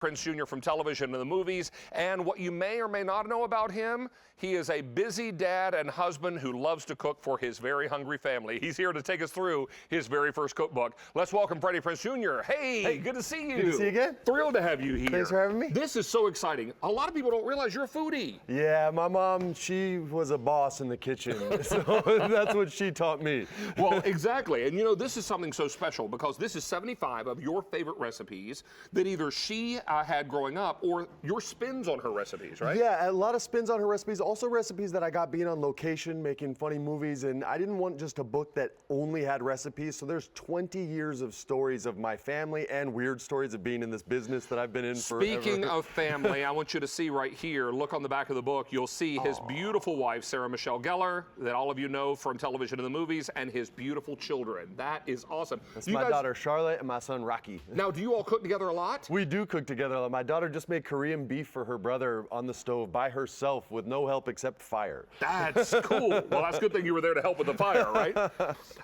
Prinze Jr. from television and the movies, and what you may or may not know about him, he is a busy dad and husband who loves to cook for his very hungry family. He's here to take us through his very first cookbook. Let's welcome Freddie Prinze Jr. Hey, good to see you. Good to see you again. Thrilled to have you here. Thanks for having me. This is so exciting. A lot of people don't realize you're a foodie. Yeah, my mom, she was a boss in the kitchen, so that's what she taught me. Well, exactly. And you know, this is something so special because this is 75 of your favorite recipes that either she had growing up or your spins on her recipes, right? Yeah, a lot of spins on her recipes, also recipes that I got being on location, making funny movies, and I didn't want just a book that only had recipes, so there's 20 years of stories of my family and weird stories of being in this business that I've been in forever. Speaking of family, I want you to see right here, look on the back of the book, you'll see his beautiful wife, Sarah Michelle Gellar, that all of you know from television and the movies, and his beautiful children. That is awesome. That's my daughter Charlotte and my son Rocky. Now, do you all cook together a lot? We do cook together a lot. My daughter just made Korean beef for her brother on the stove by herself with no help except fire. That's cool. Well, that's a good thing you were there to help with the fire, right?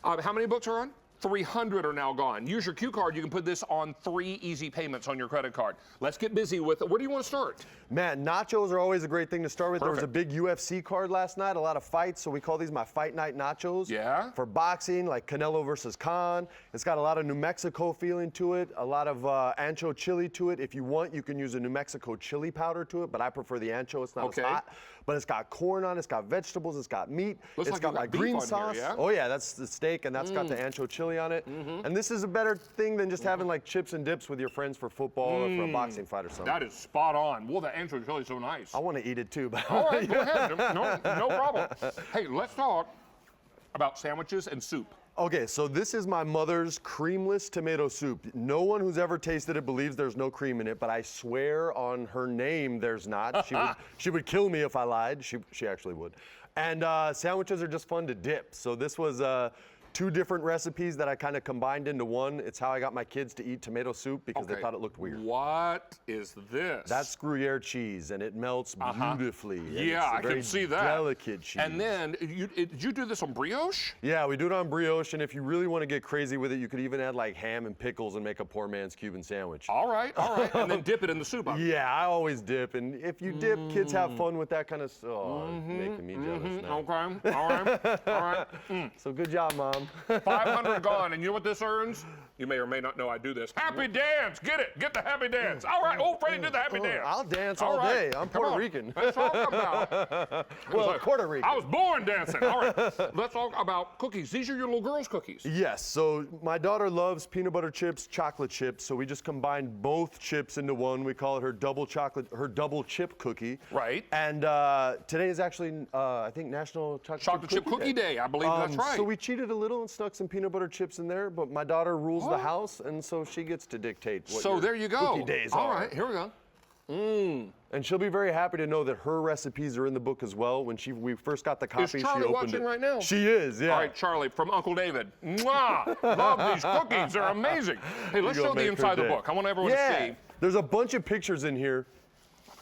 How many books are on? 300 are now gone. Use your Q card. You can put this on 3 easy payments on your credit card. Let's get busy with it. Where do you want to start? Man, nachos are always a great thing to start with. Perfect. There was a big UFC card last night, a lot of fights, so we call these my fight night nachos. Yeah? For boxing, like Canelo versus Khan. It's got a lot of New Mexico feeling to it, a lot of ancho chili to it. If you want, you can use a New Mexico chili powder to it, but I prefer the ancho. It's not as hot. But it's got corn on it, it's got vegetables, it's got meat. Looks it's like got my green sauce. Here, yeah? Oh yeah, that's the steak, and that's got the ancho chili on it. And this is a better thing than just having like chips and dips with your friends for football or for a boxing fight or something. That is spot on. Well, the ancho chili is so nice. I want to eat it too, but all right, go ahead. No problem. Hey, let's talk about sandwiches and soup. Okay, so this is my mother's creamless tomato soup. No one who's ever tasted it believes there's no cream in it, but I swear on her name there's not. She would kill me if I lied. She actually would. And sandwiches are just fun to dip. So this was 2 different recipes that I kind of combined into one. It's how I got my kids to eat tomato soup because they thought it looked weird. What is this? That's Gruyere cheese, and it melts beautifully. Yeah, I can see that. Delicate cheese. And then, did you do this on brioche? Yeah, we do it on brioche, and if you really want to get crazy with it, you could even add like ham and pickles and make a poor man's Cuban sandwich. All right. And then dip it in the soup. Yeah, I always dip, and if you dip, kids have fun with that kind of stuff. Oh, making me jealous now. Okay, all right. So good job, Mom. 500 gone, and you know what this earns? You may or may not know I do this. Happy dance! Get it! Get the happy dance! All right, Freddie did the happy dance. I'll dance all day. I'm Puerto Rican. Let's talk about... Well, Puerto Rican. I was born dancing. All right, let's talk about cookies. These are your little girl's cookies. Yes, so my daughter loves peanut butter chips, chocolate chips, so we just combined both chips into one. We call it her double chip cookie. Right. And today is actually, I think, National Chocolate Chip Cookie Day. I believe that's right. So we cheated a little and stuck some peanut butter chips in there, but my daughter rules the house, and so she gets to dictate what so there you go. Cookie days are. All right, here we go. And she'll be very happy to know that her recipes are in the book as well. When we first got the copy, Is Charlie she opened watching right now? She is, yeah. All right, Charlie, from Uncle David. Mwah! Love these cookies. They're amazing. Hey, let's show the inside of the book. I want everyone to see. There's a bunch of pictures in here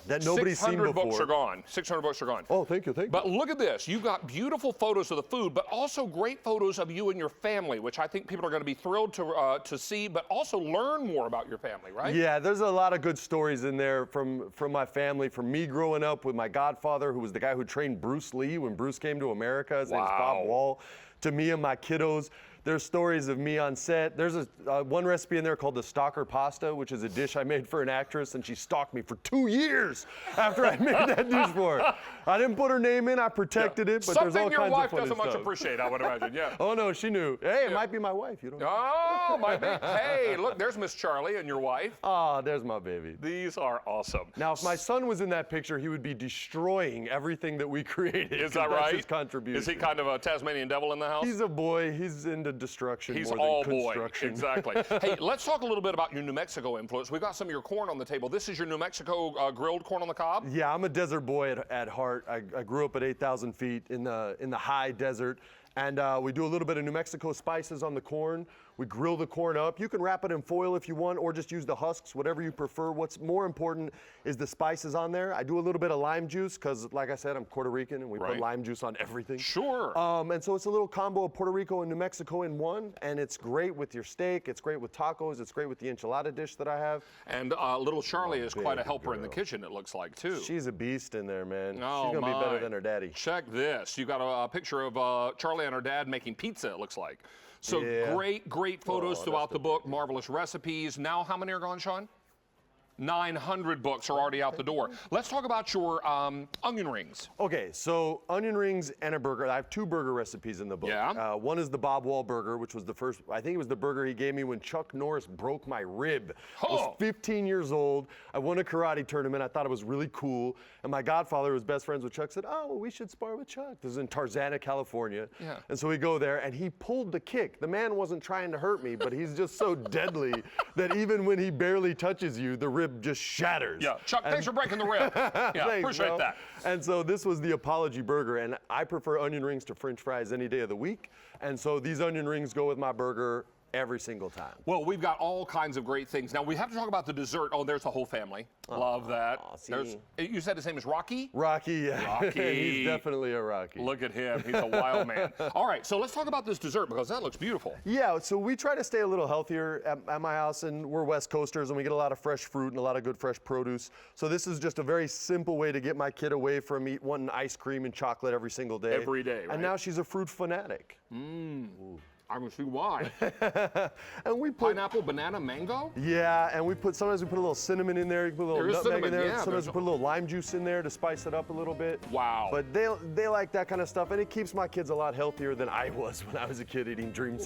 that nobody's seen before. 600 books are gone. 600 books are gone. Oh, thank you, thank you. But look at this. You've got beautiful photos of the food, but also great photos of you and your family, which I think people are going to be thrilled to see, but also learn more about your family, right? Yeah, there's a lot of good stories in there from my family, from me growing up with my godfather, who was the guy who trained Bruce Lee when Bruce came to America. His name's Bob Wall. To me and my kiddos. There's stories of me on set. There's one recipe in there called the stalker pasta, which is a dish I made for an actress, and she stalked me for 2 years after I made that dish for her. I didn't put her name in, I protected it, but there's all kinds of Something your wife funny doesn't much stuff. appreciate, I would imagine, yeah. Oh no, she knew. Hey, it might be my wife, you don't know. Oh, might be. Hey, look, there's Miss Charlie and your wife. Ah, there's my baby. These are awesome. Now, if my son was in that picture, he would be destroying everything that we created. Is that right? That's his contribution. Is he kind of a Tasmanian devil in the house? He's a boy. He's into destruction He's more all than boy. construction. Exactly. Hey, let's talk a little bit about your New Mexico influence. We've got some of your corn on the table. This is your New Mexico grilled corn on the cob? Yeah, I'm a desert boy at heart. I grew up at 8,000 feet in the high desert. And we do a little bit of New Mexico spices on the corn. We grill the corn up. You can wrap it in foil if you want, or just use the husks, whatever you prefer. What's more important is the spices on there. I do a little bit of lime juice because, like I said, I'm Puerto Rican and we put lime juice on everything. Sure. And so it's a little combo of Puerto Rico and New Mexico in one, and it's great with your steak. It's great with tacos. It's great with the enchilada dish that I have. And little Charlie is quite a helper in the kitchen, it looks like, too. She's a beast in there, man. Oh, she's gonna be better than her daddy. Check this. You got a picture of Charlie and her dad making pizza, it looks like. So great photos throughout the book, marvelous recipes. Now, how many are gone, Sean? 900 books are already out the door. Let's talk about your onion rings. Okay, so onion rings and a burger. I have 2 burger recipes in the book. Yeah. One is the Bob Wall burger, which was the first, I think it was the burger he gave me when Chuck Norris broke my rib. I was 15 years old. I won a karate tournament. I thought it was really cool. And my godfather, who was best friends with Chuck, said, oh, well, we should spar with Chuck. This is in Tarzana, California. Yeah. And so we go there, and he pulled the kick. The man wasn't trying to hurt me, but he's just so deadly that even when he barely touches you, the rib just shatters. Yeah, Chuck, thanks for breaking the rib. Yeah, thanks, appreciate bro. that. And so this was the apology burger, and I prefer onion rings to French fries any day of the week. And so these onion rings go with my burger every single time. Well, we've got all kinds of great things. Now, we have to talk about the dessert. Oh, there's the whole family. Love that. You said his name is Rocky? Rocky, yeah. Rocky. He's definitely a Rocky. Look at him. He's a wild man. All right, so let's talk about this dessert because that looks beautiful. Yeah, so we try to stay a little healthier at my house, and we're West Coasters, and we get a lot of fresh fruit and a lot of good fresh produce. So this is just a very simple way to get my kid away from wanting ice cream and chocolate every single day. Every day, right? And now she's a fruit fanatic. I'm gonna see why. And we put pineapple, banana, mango? Yeah, and sometimes we put a little cinnamon in there, you put a little nutmeg in there. Yeah, sometimes we put a little lime juice in there to spice it up a little bit. Wow. But they like that kind of stuff, and it keeps my kids a lot healthier than I was when I was a kid eating dreamsicle.